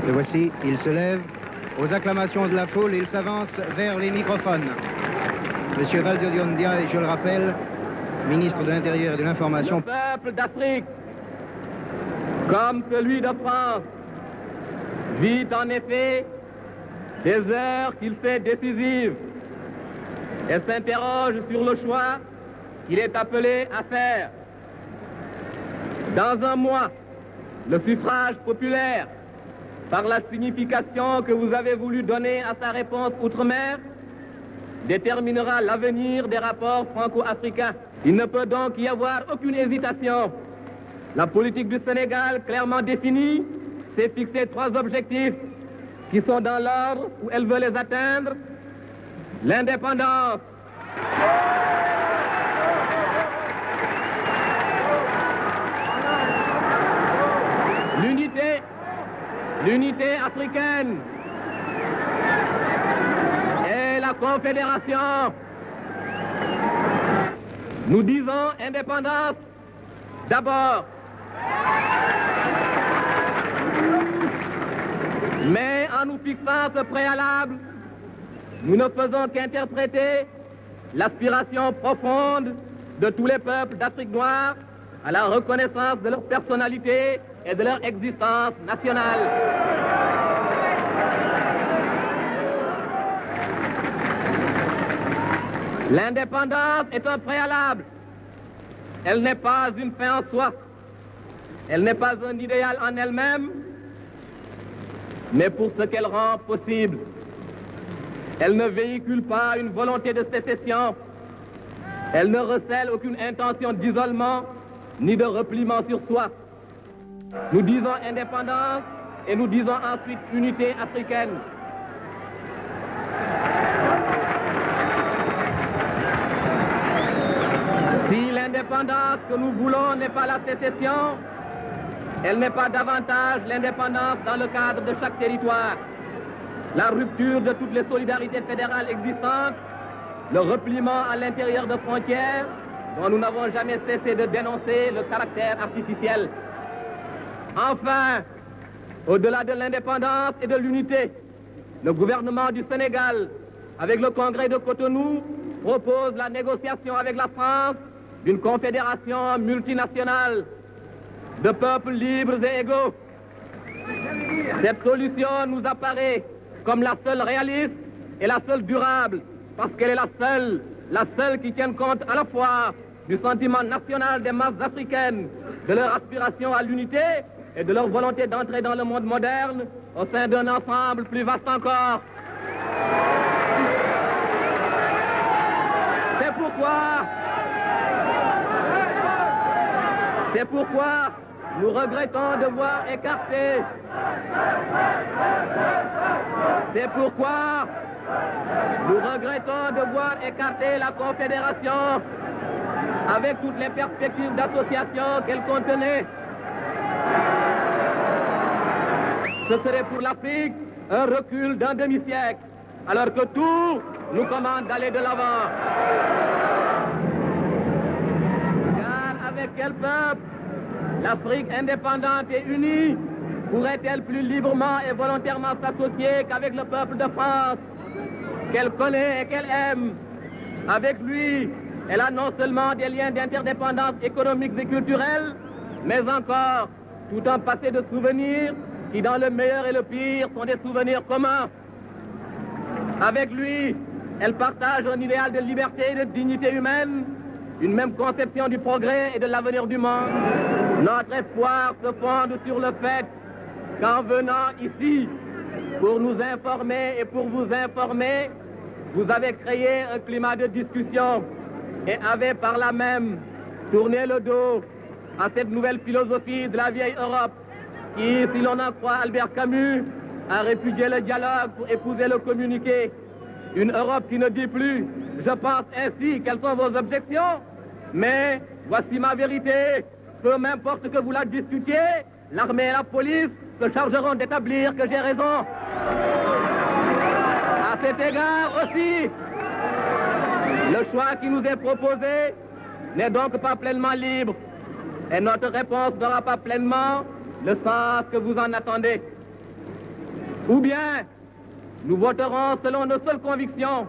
Le voici, il se lève. Aux acclamations de la foule, il s'avance vers les microphones. Monsieur Valdiodio-Ndia est, je le rappelle, ministre de l'Intérieur et de l'Information. Le peuple d'Afrique, comme celui de France, vit en effet des heures qu'il fait décisives et s'interroge sur le choix qu'il est appelé à faire. Dans un mois, le suffrage populaire, par la signification que vous avez voulu donner à sa réponse outre-mer, déterminera l'avenir des rapports franco-africains. Il ne peut donc y avoir aucune hésitation. La politique du Sénégal, clairement définie, s'est fixé 3 objectifs qui sont dans l'ordre où elle veut les atteindre. L'indépendance, l'unité africaine et la confédération. Nous disons indépendance d'abord. Mais en nous fixant ce préalable, nous ne faisons qu'interpréter l'aspiration profonde de tous les peuples d'Afrique noire à la reconnaissance de leur personnalité et de leur existence nationale. L'indépendance est un préalable. Elle n'est pas une fin en soi. Elle n'est pas un idéal en elle-même, mais pour ce qu'elle rend possible. Elle ne véhicule pas une volonté de sécession. Elle ne recèle aucune intention d'isolement ni de repliement sur soi. Nous disons indépendance et nous disons ensuite unité africaine. Si l'indépendance que nous voulons n'est pas la sécession, elle n'est pas davantage l'indépendance dans le cadre de chaque territoire. La rupture de toutes les solidarités fédérales existantes, le repliement à l'intérieur de frontières dont nous n'avons jamais cessé de dénoncer le caractère artificiel. Enfin, au-delà de l'indépendance et de l'unité, le gouvernement du Sénégal, avec le Congrès de Cotonou, propose la négociation avec la France d'une confédération multinationale de peuples libres et égaux. Cette solution nous apparaît comme la seule réaliste et la seule durable, parce qu'elle est la seule qui tienne compte à la fois du sentiment national des masses africaines, de leur aspiration à l'unité et de leur volonté d'entrer dans le monde moderne au sein d'un ensemble plus vaste encore. C'est pourquoi nous regrettons de voir écarter. C'est pourquoi nous regrettons de voir écarter la Confédération avec toutes les perspectives d'association qu'elle contenait. Ce serait pour l'Afrique un recul d'un demi-siècle, alors que tout nous commande d'aller de l'avant. Car avec quel peuple l'Afrique indépendante et unie pourrait-elle plus librement et volontairement s'associer qu'avec le peuple de France, qu'elle connaît et qu'elle aime? Avec lui, elle a non seulement des liens d'interdépendance économique et culturelle, mais encore tout un passé de souvenirs qui, dans le meilleur et le pire, sont des souvenirs communs. Avec lui, elle partage un idéal de liberté et de dignité humaine, une même conception du progrès et de l'avenir du monde. Notre espoir se fonde sur le fait qu'en venant ici, pour nous informer et pour vous informer, vous avez créé un climat de discussion et avez par là même tourné le dos à cette nouvelle philosophie de la vieille Europe qui, si l'on en croit Albert Camus, a répudié le dialogue pour épouser le communiqué. Une Europe qui ne dit plus « je pense ainsi, quelles sont vos objections ?» mais « voici ma vérité, peu m'importe que vous la discutiez, l'armée et la police se chargeront d'établir que j'ai raison. » À cet égard aussi, le choix qui nous est proposé n'est donc pas pleinement libre et notre réponse n'aura pas pleinement le sens que vous en attendez. Ou bien nous voterons selon nos seules convictions,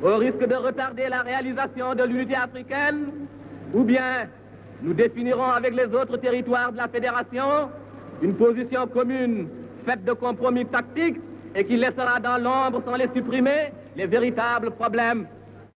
au risque de retarder la réalisation de l'unité africaine, ou bien nous définirons avec les autres territoires de la Fédération une position commune faite de compromis tactiques et qui laissera dans l'ombre, sans les supprimer, les véritables problèmes